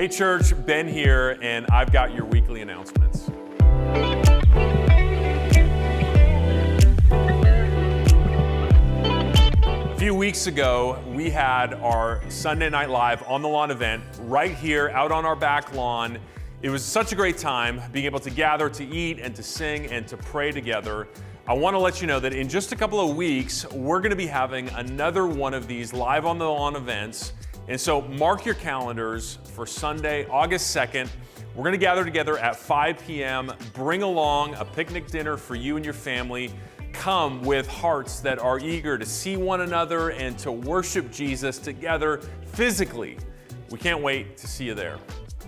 Hey church, Ben here, and I've got your weekly announcements. A few weeks ago, we had our Sunday Night Live on the Lawn event right here out on our back lawn. It was such a great time being able to gather to eat and to sing and to pray together. I want to let you know that in just a couple of weeks, we're going to be having another one of these Live on the Lawn events. And so mark your calendars for Sunday, August 2nd. We're going to gather together at 5 p.m. Bring along a picnic dinner for you and your family. Come with hearts that are eager to see one another and to worship Jesus together physically. We can't wait to see you there.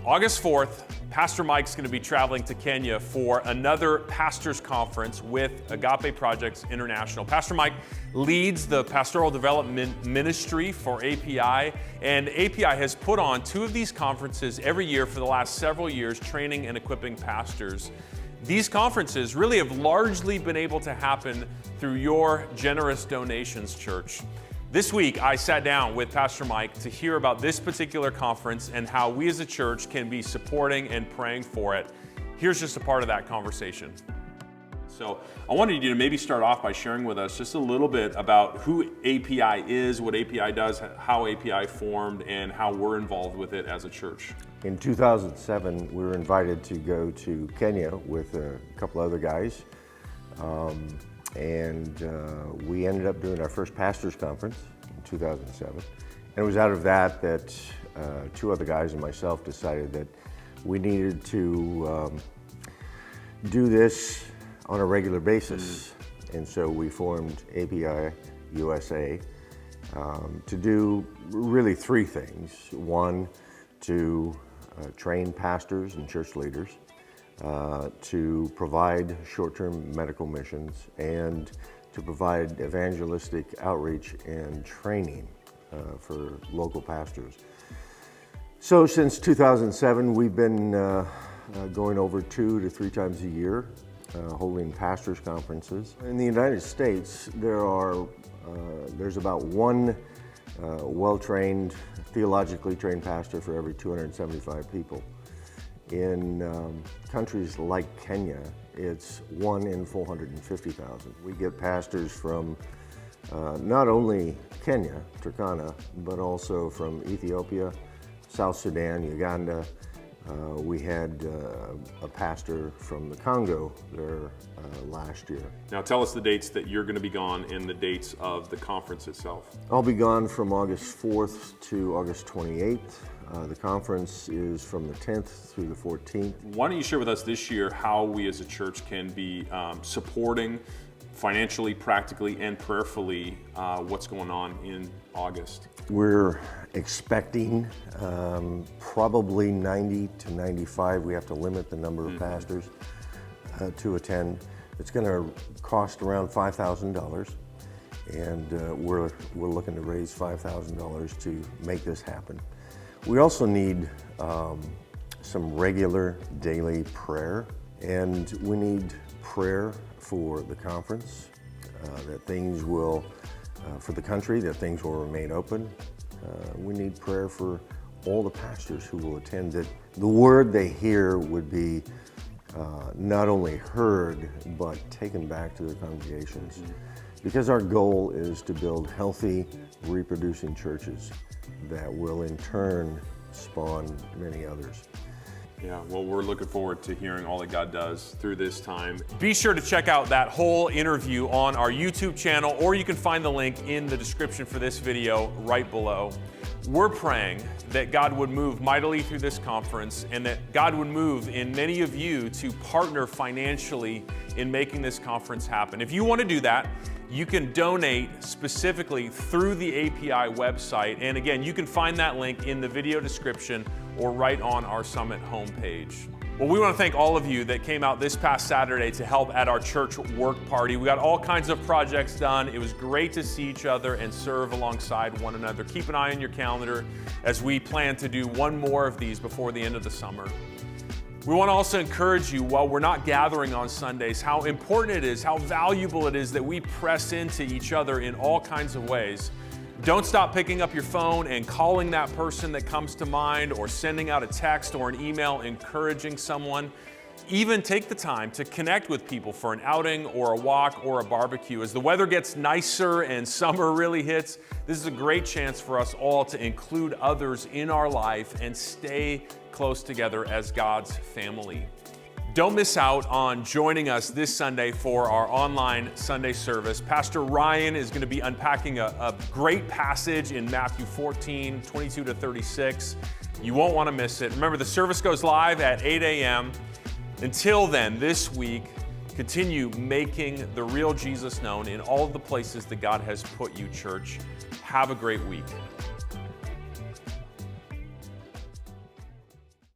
August 4th, Pastor Mike's going to be traveling to Kenya for another pastors conference with Agape Projects International. Pastor Mike leads the Pastoral Development ministry for API, and API has put on two of these conferences every year for the last several years, training and equipping pastors. These conferences really have largely been able to happen through your generous donations, church. This week, I sat down with Pastor Mike to hear about this particular conference and how we as a church can be supporting and praying for it. Here's just a part of that conversation. So I wanted you to maybe start off by sharing with us just a little bit about who API is, what API does, how API formed, and how we're involved with it as a church. In 2007, we were invited to go to Kenya with a couple other guys. We ended up doing our first pastors conference in 2007. And it was out of that two other guys and myself decided that we needed to do this on a regular basis. And so we formed API USA to do really three things. One, to train pastors and church leaders. To provide short-term medical missions and to provide evangelistic outreach and training for local pastors. So since 2007, we've been going over 2 to 3 times a year, holding pastors conferences. In the United States, there's about one well-trained, theologically trained pastor for every 275 people. In countries like Kenya, it's 1 in 450,000. We get pastors from not only Kenya, Turkana, but also from Ethiopia, South Sudan, Uganda. We had a pastor from the Congo there last year. Now tell us the dates that you're going to be gone and the dates of the conference itself. I'll be gone from August 4th to August 28th. The conference is from the 10th through the 14th. Why don't you share with us this year how we as a church can be supporting financially, practically, and prayerfully what's going on in August? We're expecting probably 90 to 95. We have to limit the number of pastors to attend. It's going to cost around $5,000, and we're looking to raise $5,000 to make this happen. We also need some regular daily prayer, and we need prayer for the conference, that things will, for the country, that things will remain open. We need prayer for all the pastors who will attend, that the word they hear would be not only heard, but taken back to their congregations. Because our goal is to build healthy, reproducing churches that will in turn spawn many others. Yeah, well, we're looking forward to hearing all that God does through this time. Be sure to check out that whole interview on our YouTube channel, or you can find the link in the description for this video right below. We're praying that God would move mightily through this conference and that God would move in many of you to partner financially in making this conference happen. If you want to do that, you can donate specifically through the API website. And again, you can find that link in the video description or right on our Summit homepage. Well, we want to thank all of you that came out this past Saturday to help at our church work party. We got all kinds of projects done. It was great to see each other and serve alongside one another. Keep an eye on your calendar as we plan to do one more of these before the end of the summer. We want to also encourage you, while we're not gathering on Sundays, how important it is, how valuable it is that we press into each other in all kinds of ways. Don't stop picking up your phone and calling that person that comes to mind, or sending out a text or an email encouraging someone. Even take the time to connect with people for an outing or a walk or a barbecue. As the weather gets nicer and summer really hits, this is a great chance for us all to include others in our life and stay close together as God's family. Don't miss out on joining us this Sunday for our online Sunday service. Pastor Ryan is going to be unpacking a great passage in Matthew 14, 22 to 36. You won't want to miss it. Remember, the service goes live at 8 a.m. Until then, this week, continue making the real Jesus known in all of the places that God has put you, church. Have a great week.